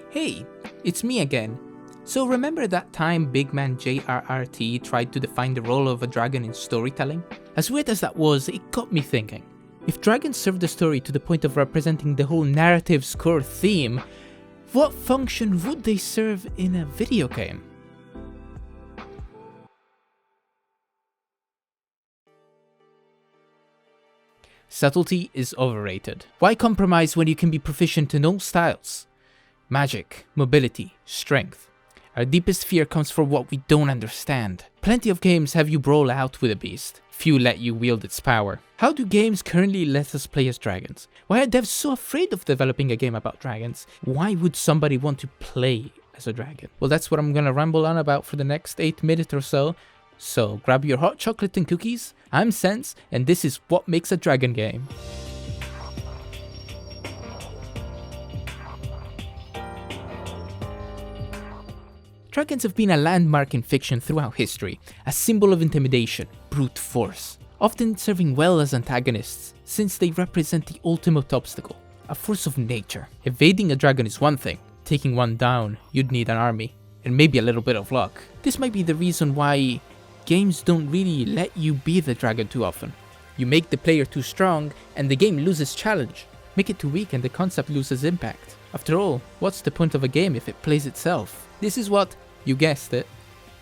Hey, it's me again. So remember that time big man JRRT tried to define the role of a dragon in storytelling? As weird as that was, it got me thinking. If dragons serve the story to the point of representing the whole narrative's core theme, what function would they serve in a video game? Subtlety is overrated. Why compromise when you can be proficient in all styles? Magic, mobility, strength. Our deepest fear comes from what we don't understand. Plenty of games have you brawl out with a beast. Few let you wield its power. How do games currently let us play as dragons? Why are devs so afraid of developing a game about dragons? Why would somebody want to play as a dragon? Well, that's what I'm gonna ramble on about for the next 8 minutes or so. So grab your hot chocolate and cookies. I'm Sense, and this is what makes a dragon game. Dragons have been a landmark in fiction throughout history, a symbol of intimidation, brute force, often serving well as antagonists, since they represent the ultimate obstacle, a force of nature. Evading a dragon is one thing, taking one down, you'd need an army, and maybe a little bit of luck. This might be the reason why games don't really let you be the dragon too often. You make the player too strong, and the game loses challenge. Make it too weak and the concept loses impact. After all, what's the point of a game if it plays itself? This is what, you guessed it,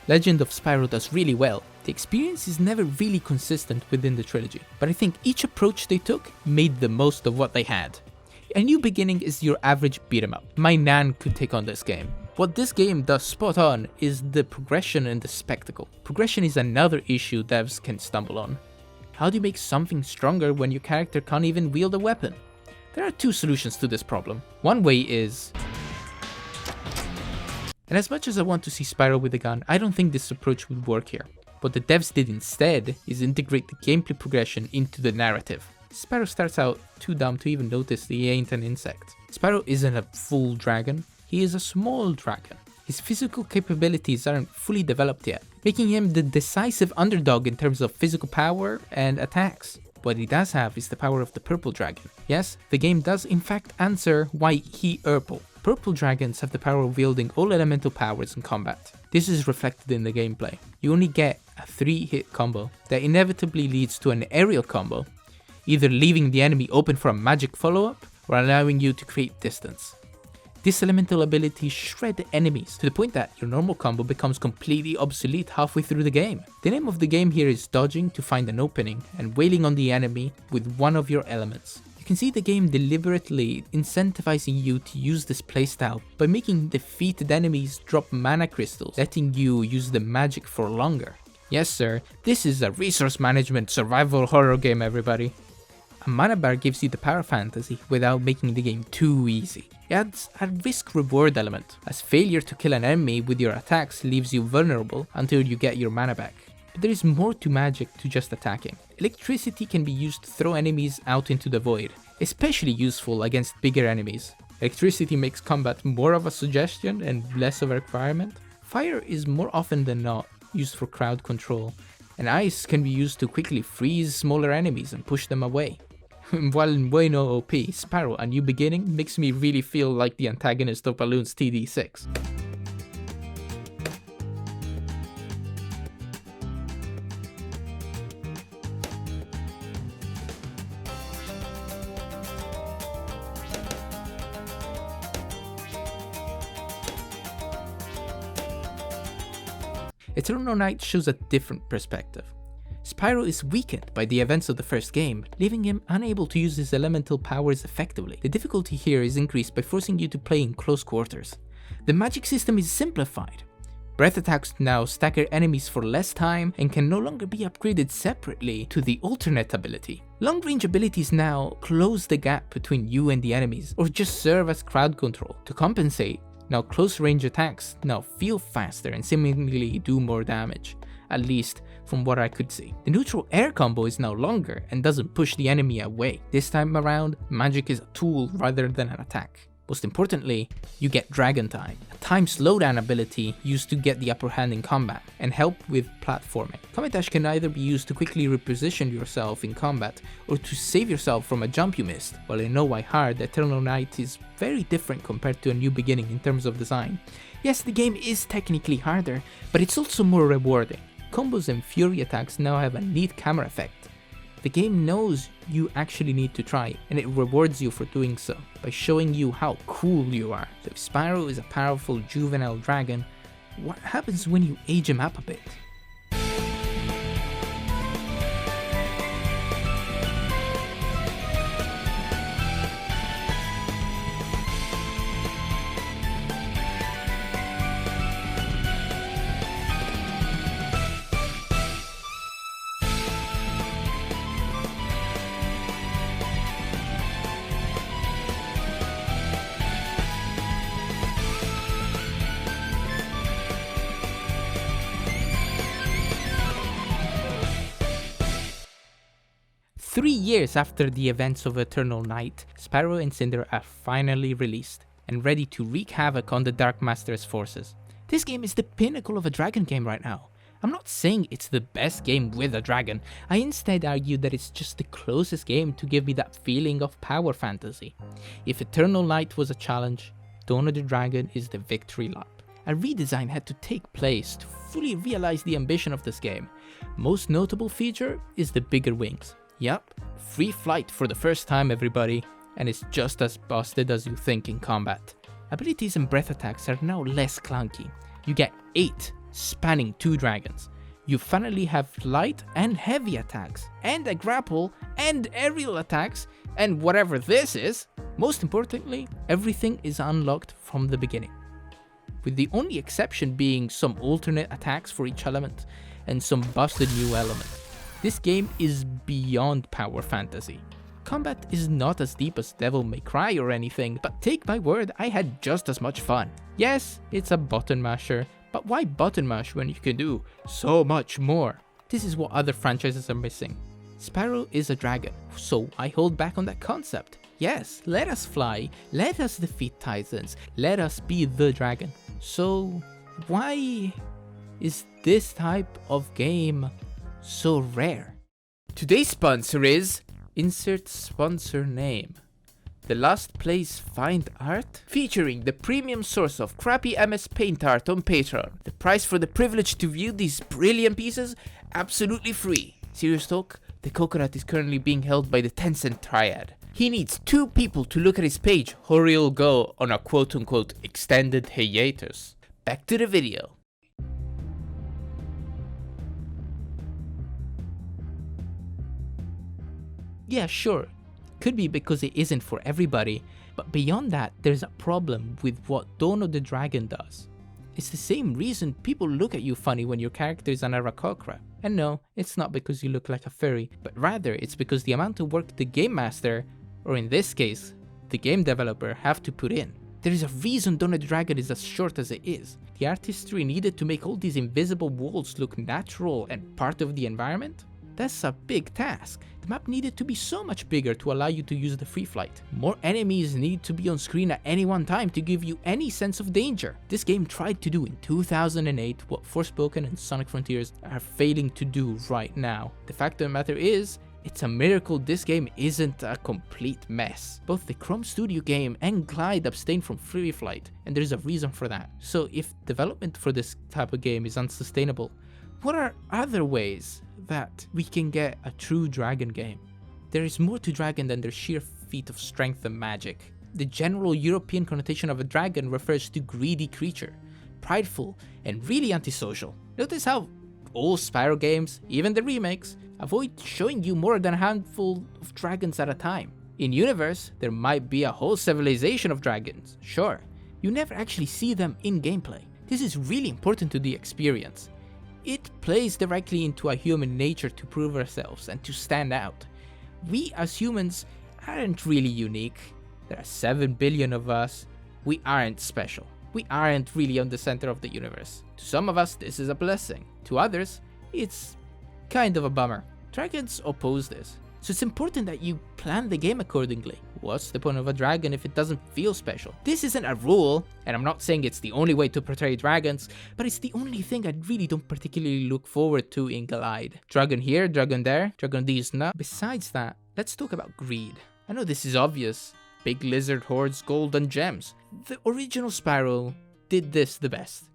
Legend of Spyro does really well. The experience is never really consistent within the trilogy, but I think each approach they took made the most of what they had. A New Beginning is your average beat 'em up. My nan could take on this game. What this game does spot on is the progression and the spectacle. Progression is another issue devs can stumble on. How do you make something stronger when your character can't even wield a weapon? There are two solutions to this problem. One way is... And as much as I want to see Spyro with a gun, I don't think this approach would work here. What the devs did instead is integrate the gameplay progression into the narrative. Spyro starts out too dumb to even notice that he ain't an insect. Spyro isn't a full dragon, he is a small dragon. His physical capabilities aren't fully developed yet, making him the decisive underdog in terms of physical power and attacks. What he does have is the power of the purple dragon. Yes, the game does in fact answer why he purple. Purple dragons have the power of wielding all elemental powers in combat. This is reflected in the gameplay. You only get a 3-hit combo that inevitably leads to an aerial combo, either leaving the enemy open for a magic follow-up or allowing you to create distance. This elemental ability shreds enemies to the point that your normal combo becomes completely obsolete halfway through the game. The name of the game here is dodging to find an opening and wailing on the enemy with one of your elements. You can see the game deliberately incentivizing you to use this playstyle by making defeated enemies drop mana crystals, letting you use the magic for longer. Yes sir, this is a resource management survival horror game, everybody. A mana bar gives you the power fantasy without making the game too easy. It adds a risk-reward element, as failure to kill an enemy with your attacks leaves you vulnerable until you get your mana back. But there is more to magic to just attacking. Electricity can be used to throw enemies out into the void, especially useful against bigger enemies. Electricity makes combat more of a suggestion and less of a requirement. Fire is more often than not used for crowd control, and ice can be used to quickly freeze smaller enemies and push them away. While in way no OP, Spyro A New Beginning makes me really feel like the antagonist of Balloon's TD6. Eternal Night shows a different perspective. Spyro is weakened by the events of the first game, leaving him unable to use his elemental powers effectively. The difficulty here is increased by forcing you to play in close quarters. The magic system is simplified. Breath attacks now stagger enemies for less time and can no longer be upgraded separately to the alternate ability. Long range abilities now close the gap between you and the enemies, or just serve as crowd control. To compensate, now close range attacks now feel faster and seemingly do more damage, at least from what I could see. The neutral air combo is now longer and doesn't push the enemy away. This time around, magic is a tool rather than an attack. Most importantly, you get Dragon Time, a time slowdown ability used to get the upper hand in combat and help with platforming. Comet Dash can either be used to quickly reposition yourself in combat or to save yourself from a jump you missed. While I know why hard, Eternal Night is very different compared to A New Beginning in terms of design. Yes, the game is technically harder, but it's also more rewarding. Combos and fury attacks now have a neat camera effect. The game knows you actually need to try, and it rewards you for doing so, by showing you how cool you are. So if Spyro is a powerful juvenile dragon, what happens when you age him up a bit? 3 years after the events of Eternal Night, Spyro and Cinder are finally released, and ready to wreak havoc on the Dark Master's forces. This game is the pinnacle of a dragon game right now. I'm not saying it's the best game with a dragon, I instead argue that it's just the closest game to give me that feeling of power fantasy. If Eternal Night was a challenge, Dawn of the Dragon is the victory lap. A redesign had to take place to fully realize the ambition of this game. Most notable feature is the bigger wings. Yup, free flight for the first time everybody, and it's just as busted as you think in combat. Abilities and breath attacks are now less clunky. You get 8, spanning 2 dragons. You finally have light and heavy attacks, and a grapple, and aerial attacks, and whatever this is. Most importantly, everything is unlocked from the beginning, with the only exception being some alternate attacks for each element, and some busted new elements. This game is beyond power fantasy. Combat is not as deep as Devil May Cry or anything, but take my word, I had just as much fun. Yes, it's a button masher, but why button mash when you can do so much more? This is what other franchises are missing. Spyro is a dragon, so I hold back on that concept. Yes, let us fly, let us defeat titans, let us be the dragon. So why is this type of game so rare? Today's sponsor is insert sponsor name. The Last Place Find Art, featuring the premium source of crappy MS Paint art on Patreon. The price for the privilege to view these brilliant pieces? Absolutely free. Serious talk, the coconut is currently being held by the Tencent Triad. He needs 2 people to look at his page or he'll go on a quote-unquote extended hiatus. Back to the video. Yeah, sure, could be because it isn't for everybody, but beyond that, there's a problem with what Dawn of the Dragon does. It's the same reason people look at you funny when your character is an Aarakocra. And no, it's not because you look like a furry, but rather it's because the amount of work the game master, or in this case, the game developer, have to put in. There is a reason Dawn of the Dragon is as short as it is. The artistry needed to make all these invisible walls look natural and part of the environment? That's a big task. The map needed to be so much bigger to allow you to use the free flight. More enemies need to be on screen at any one time to give you any sense of danger. This game tried to do in 2008 what Forspoken and Sonic Frontiers are failing to do right now. The fact of the matter is, it's a miracle this game isn't a complete mess. Both the Chrome Studio game and Glide abstain from free flight, and there's a reason for that. So if development for this type of game is unsustainable, what are other ways that we can get a true dragon game? There is more to dragon than their sheer feat of strength and magic. The general European connotation of a dragon refers to greedy creature, prideful, and really antisocial. Notice how all Spyro games, even the remakes, avoid showing you more than a handful of dragons at a time. In universe, there might be a whole civilization of dragons, sure. You never actually see them in gameplay. This is really important to the experience. It plays directly into our human nature to prove ourselves and to stand out. We as humans aren't really unique. There are 7 billion of us. We aren't special. We aren't really on the center of the universe. To some of us, this is a blessing. To others, it's kind of a bummer. Dragons oppose this. So it's important that you plan the game accordingly. What's the point of a dragon if it doesn't feel special? This isn't a rule, and I'm not saying it's the only way to portray dragons, but it's the only thing I really don't particularly look forward to in Glide. Dragon here, dragon there, dragon these not. Besides that, let's talk about greed. I know this is obvious. Big lizard hoards gold and gems. The original Spyro did this the best.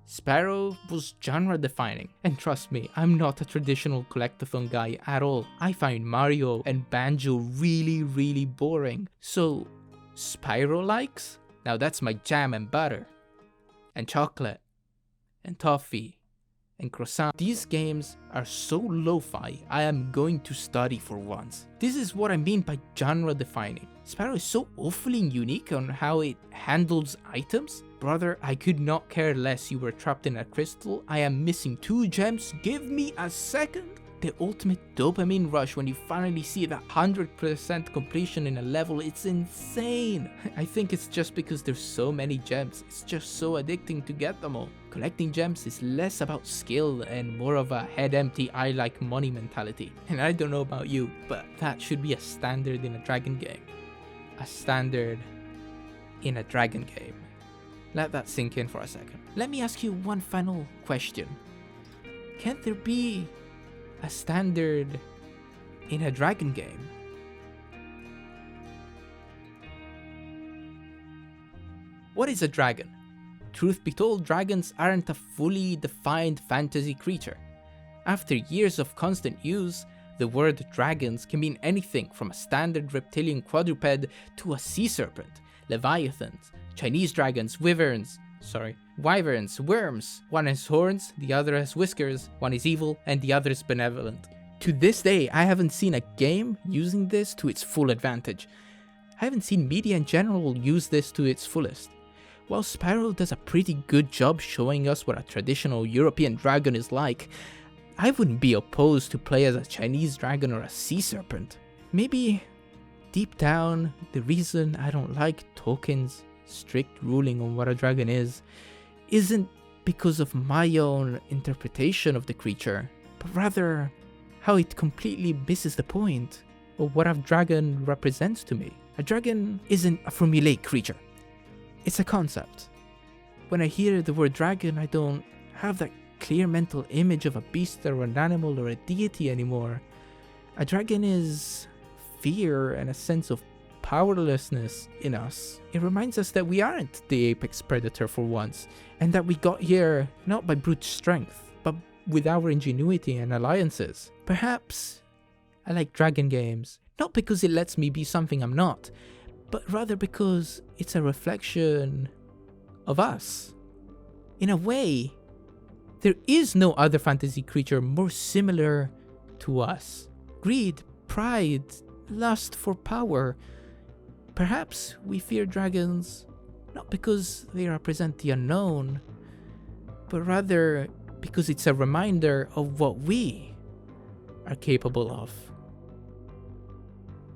Spyro was genre defining, and trust me, I'm not a traditional collectathon guy at all. I find Mario and Banjo really boring. So, Spyro likes? Now that's my jam and butter. And chocolate. And toffee. And croissant. These games are so lo-fi, I am going to study for once. This is what I mean by genre defining. Spyro is so awfully unique on how it handles items. Brother, I could not care less you were trapped in a crystal. I am missing 2 gems. Give me a second. The ultimate dopamine rush when you finally see that 100% completion in a level, it's insane. I think it's just because there's so many gems. It's just so addicting to get them all. Collecting gems is less about skill and more of a head empty, I like money mentality. And I don't know about you, but that should be a standard in a dragon game. A standard in a dragon game. Let that sink in for a second. Let me ask you one final question. Can't there be a standard in a dragon game? What is a dragon? Truth be told, dragons aren't a fully defined fantasy creature. After years of constant use, the word dragons can mean anything from a standard reptilian quadruped to a sea serpent, leviathans, Chinese dragons, wyverns, worms. One has horns, the other has whiskers, one is evil, and the other is benevolent. To this day, I haven't seen a game using this to its full advantage. I haven't seen media in general use this to its fullest. While Spyro does a pretty good job showing us what a traditional European dragon is like, I wouldn't be opposed to play as a Chinese dragon or a sea serpent. Maybe, deep down, the reason I don't like Tolkien's strict ruling on what a dragon is isn't because of my own interpretation of the creature, but rather how it completely misses the point of what a dragon represents to me. A dragon isn't a formulaic creature. It's a concept. When I hear the word dragon, I don't have that clear mental image of a beast or an animal or a deity anymore. A dragon is fear and a sense of powerlessness in us. It reminds us that we aren't the apex predator for once, and that we got here not by brute strength, but with our ingenuity and alliances. Perhaps I like dragon games, not because it lets me be something I'm not, but rather because it's a reflection of us. In a way, there is no other fantasy creature more similar to us. Greed, pride, lust for power. Perhaps we fear dragons not because they represent the unknown, but rather because it's a reminder of what we are capable of.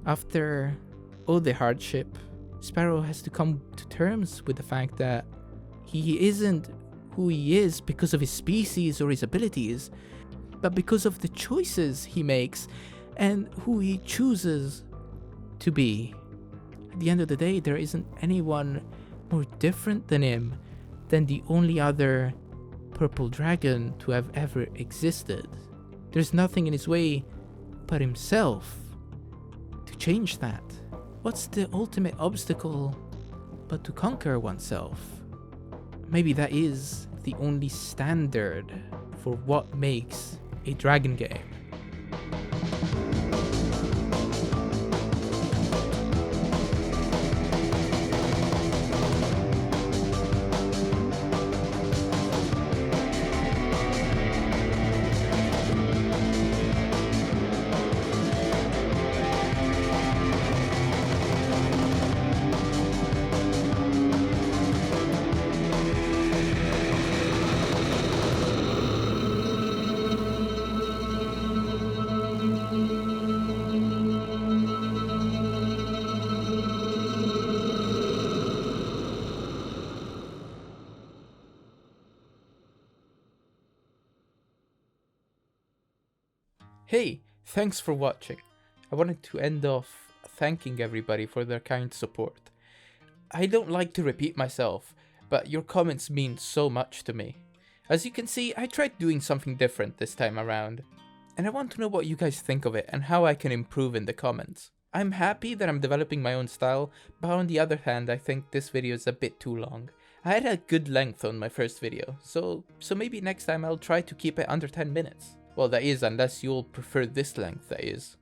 After all the hardship, Spyro has to come to terms with the fact that he isn't who he is because of his species or his abilities, but because of the choices he makes and who he chooses to be. At the end of the day, there isn't anyone more different than him than the only other purple dragon to have ever existed. There's nothing in his way but himself to change that. What's the ultimate obstacle but to conquer oneself? Maybe that is the only standard for what makes a dragon game. Hey, thanks for watching. I wanted to end off thanking everybody for their kind support. I don't like to repeat myself, but your comments mean so much to me. As you can see, I tried doing something different this time around, and I want to know what you guys think of it and how I can improve in the comments. I'm happy that I'm developing my own style, but on the other hand, I think this video is a bit too long. I had a good length on my first video, so maybe next time I'll try to keep it under 10 minutes. Well, that is, unless you'll prefer this length, that is.